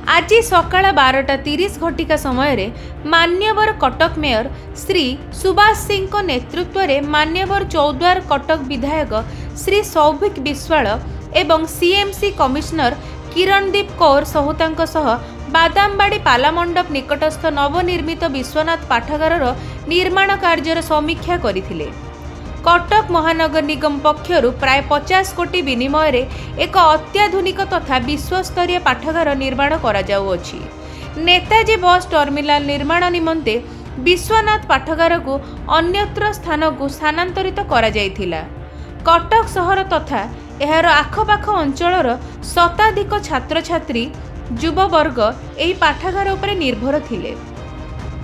आज सकाळ 12:30 घटिका समय मान्यवर कटक मेयर श्री सुभाष सिंह नेतृत्व में मान्यवर चौद्वार कटक विधायक श्री सौभिक विश्वाल एवं सीएमसी कमिश्नर किरणदीप कौर सहुता सह बादामबाड़ी पालामंडप निकटस्थ नवनिर्मित विश्वनाथ पाठागार निर्माण कार्यर समीक्षा करथिले। कटक महानगर निगम पक्षरु प्राय 50 कोटी विनिमय एक अत्याधुनिक तथा विश्वस्तरीय पाठागार निर्माण करा जाउअछि। नेताजी बस टर्मिनाल निर्माण निमंते विश्वनाथ पाठागार को अन्यत्र स्थान को स्थानांतरित करा जायथिला। कटक सहर तथा एहार आखपाख अंचलर शताधिक छात्र छात्री युववर्ग एही पाठागार उपरे निर्भर थिले।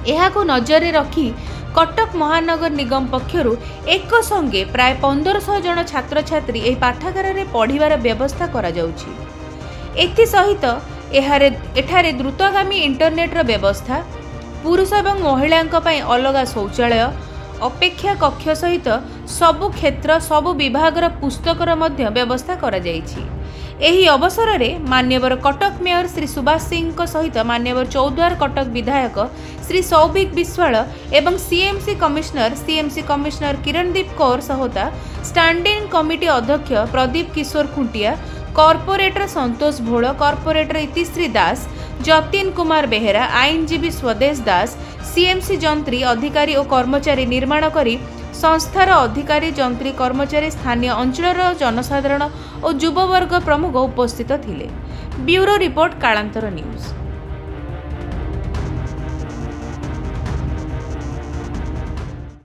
एहाकु नजर रखी कटक महानगर निगम पक्षरु एक संगे प्राय 1500 जन छात्र छात्री एही पाठागार रे पढ़िबार व्यवस्था करा जाउछि। एथि सहित एठारे द्रुतगामी इंटरनेट रो व्यवस्था, पुरुष एवं महिलांक पई अलगा शौचालय, अपेक्षा कक्ष सहित सबु क्षेत्र सबु विभागर पुस्तकर मध्य व्यवस्था करा जाइछि। एही अवसर में मान्यवर कटक मेयर श्री सुभाष सिंह सहित मान्यवर चौद्वार कटक विधायक श्री सौभिक विश्वाल एवं CMC commissioner Kirandeep Kaur Sahota, standing committee अध्यक्ष प्रदीप किशोर खुंटिया, कॉर्पोरेटर संतोष भोल, कॉर्पोरेटर इतिश्री दास, जतिन कुमार बेहेरा, आईनजीवी स्वदेश दास, सीएमसी जंत्री अधिकारी और कर्मचारी निर्माण करी संस्थार अधिकारी जंत्री कर्मचारी स्थानीय अंचल जनसाधारण और युववर्ग प्रमुख उपस्थित थिले। ब्यूरो रिपोर्ट कालांतर न्यूज।